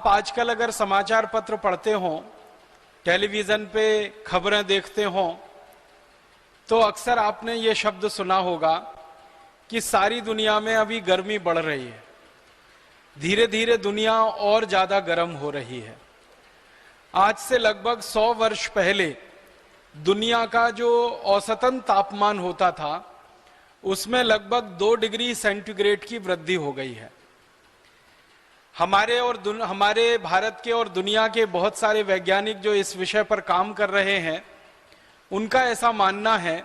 आप आजकल अगर समाचार पत्र पढ़ते हो, टेलीविजन पे खबरें देखते हो, तो अक्सर आपने ये शब्द सुना होगा कि सारी दुनिया में अभी गर्मी बढ़ रही है, धीरे धीरे दुनिया और ज्यादा गर्म हो रही है। आज से लगभग 100 वर्ष पहले दुनिया का जो औसतन तापमान होता था उसमें लगभग 2 डिग्री सेंटीग्रेड की वृद्धि हो गई है। हमारे भारत के और दुनिया के बहुत सारे वैज्ञानिक जो इस विषय पर काम कर रहे हैं, उनका ऐसा मानना है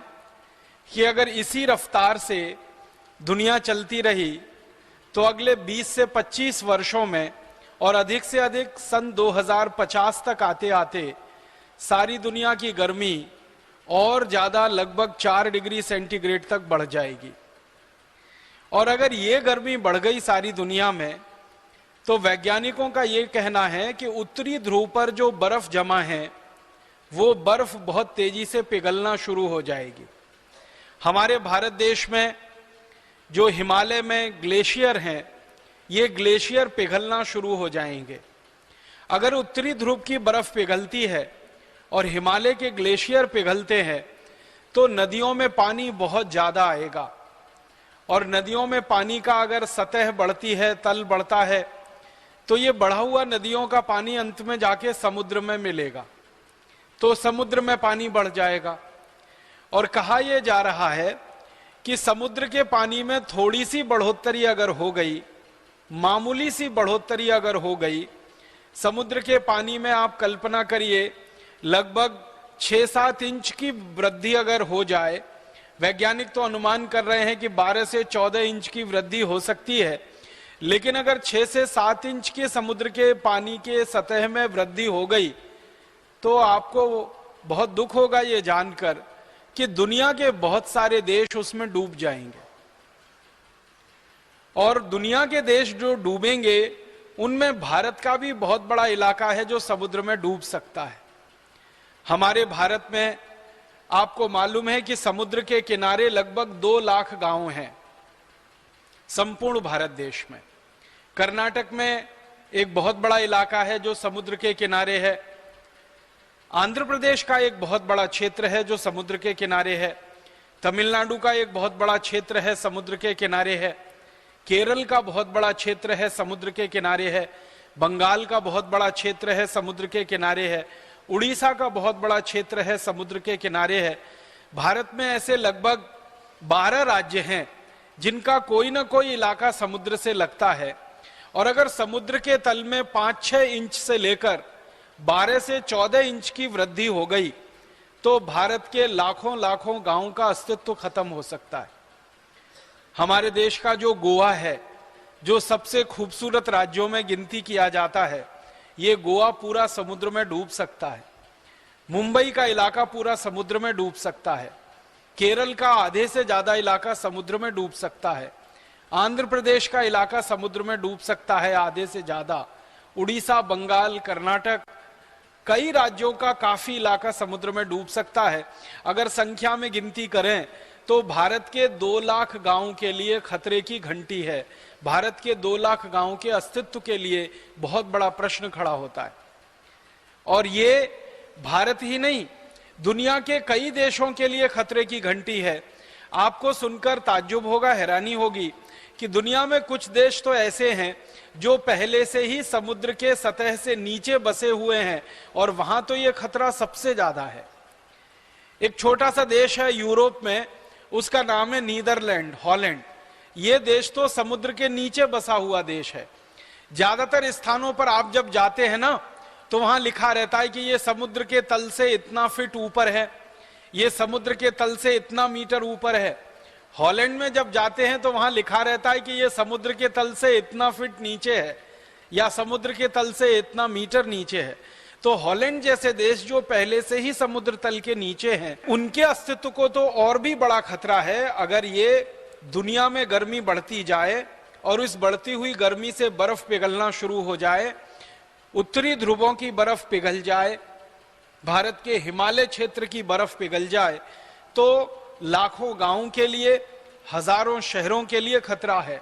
कि अगर इसी रफ्तार से दुनिया चलती रही तो अगले 20 से 25 वर्षों में और अधिक से अधिक सन 2050 तक आते आते सारी दुनिया की गर्मी और ज्यादा लगभग 4 डिग्री सेंटीग्रेड तक बढ़ जाएगी। और अगर ये गर्मी बढ़ गई सारी दुनिया में, तो वैज्ञानिकों का ये कहना है कि उत्तरी ध्रुव पर जो बर्फ जमा है वो बर्फ बहुत तेजी से पिघलना शुरू हो जाएगी। हमारे भारत देश में जो हिमालय में ग्लेशियर हैं, ये ग्लेशियर पिघलना शुरू हो जाएंगे। अगर उत्तरी ध्रुव की बर्फ पिघलती है और हिमालय के ग्लेशियर पिघलते हैं तो नदियों में पानी बहुत ज्यादा आएगा, और नदियों में पानी का अगर सतह बढ़ती है, तल बढ़ता है, तो ये बढ़ा हुआ नदियों का पानी अंत में जाके समुद्र में मिलेगा, तो समुद्र में पानी बढ़ जाएगा। और कहा यह जा रहा है कि समुद्र के पानी में थोड़ी सी बढ़ोतरी अगर हो गई, मामूली सी बढ़ोतरी अगर हो गई, समुद्र के पानी में आप कल्पना करिए लगभग 6-7 इंच की वृद्धि अगर हो जाए, वैज्ञानिक तो अनुमान कर रहे हैं कि 12 से 14 इंच की वृद्धि हो सकती है, लेकिन अगर 6 से 7 इंच के समुद्र के पानी के सतह में वृद्धि हो गई तो आपको बहुत दुख होगा ये जानकर कि दुनिया के बहुत सारे देश उसमें डूब जाएंगे। और दुनिया के देश जो डूबेंगे उनमें भारत का भी बहुत बड़ा इलाका है जो समुद्र में डूब सकता है। हमारे भारत में आपको मालूम है कि समुद्र के किनारे लगभग 2 लाख गांव हैं संपूर्ण भारत देश में। कर्नाटक में एक बहुत बड़ा इलाका है जो समुद्र के किनारे है। आंध्र प्रदेश का एक बहुत बड़ा क्षेत्र है जो समुद्र के किनारे है। तमिलनाडु का एक बहुत बड़ा क्षेत्र है, समुद्र के किनारे है। केरल का बहुत बड़ा क्षेत्र है, समुद्र के किनारे है। बंगाल का बहुत बड़ा क्षेत्र है, समुद्र के किनारे है। उड़ीसा का बहुत बड़ा क्षेत्र है, समुद्र के किनारे है। भारत में ऐसे लगभग 12 राज्य हैं जिनका कोई ना कोई इलाका समुद्र से लगता है। और अगर समुद्र के तल में 5-6 इंच से लेकर 12 से 14 इंच की वृद्धि हो गई तो भारत के लाखों लाखों गांवों का अस्तित्व खत्म हो सकता है। हमारे देश का जो गोवा है, जो सबसे खूबसूरत राज्यों में गिनती किया जाता है, ये गोवा पूरा समुद्र में डूब सकता है। मुंबई का इलाका पूरा समुद्र में डूब सकता है। केरल का आधे से ज्यादा इलाका समुद्र में डूब सकता है। आंध्र प्रदेश का इलाका समुद्र में डूब सकता है आधे से ज्यादा। उड़ीसा, बंगाल, कर्नाटक, कई राज्यों का काफी इलाका समुद्र में डूब सकता है। अगर संख्या में गिनती करें तो भारत के 2 लाख गांवों के लिए खतरे की घंटी है। भारत के 2 लाख गांवों के अस्तित्व के लिए बहुत बड़ा प्रश्न खड़ा होता है। और ये भारत ही नहीं, दुनिया के कई देशों के लिए खतरे की घंटी है। आपको सुनकर ताज्जुब होगा, हैरानी होगी कि दुनिया में कुछ देश तो ऐसे हैं जो पहले से ही समुद्र के सतह से नीचे बसे हुए हैं, और वहां तो ये खतरा सबसे ज्यादा है। एक छोटा सा देश है यूरोप में, उसका नाम है नीदरलैंड, हॉलैंड। ये देश तो समुद्र के नीचे बसा हुआ देश है। ज्यादातर स्थानों पर आप जब जाते हैं ना, तो वहां लिखा रहता है कि ये समुद्र के तल से इतना फीट ऊपर है, ये समुद्र के तल से इतना मीटर ऊपर है। हॉलैंड में जब जाते हैं तो वहां लिखा रहता है कि ये समुद्र के तल से इतना फीट नीचे है, या समुद्र के तल से इतना मीटर नीचे है। तो हॉलैंड जैसे देश जो पहले से ही समुद्र तल के नीचे हैं, उनके अस्तित्व को तो और भी बड़ा खतरा है। अगर ये दुनिया में गर्मी बढ़ती जाए और इस बढ़ती हुई गर्मी से बर्फ पिघलना शुरू हो जाए, उत्तरी ध्रुवों की बर्फ पिघल जाए, भारत के हिमालय क्षेत्र की बर्फ पिघल जाए, तो लाखों गांवों के लिए, हजारों शहरों के लिए खतरा है।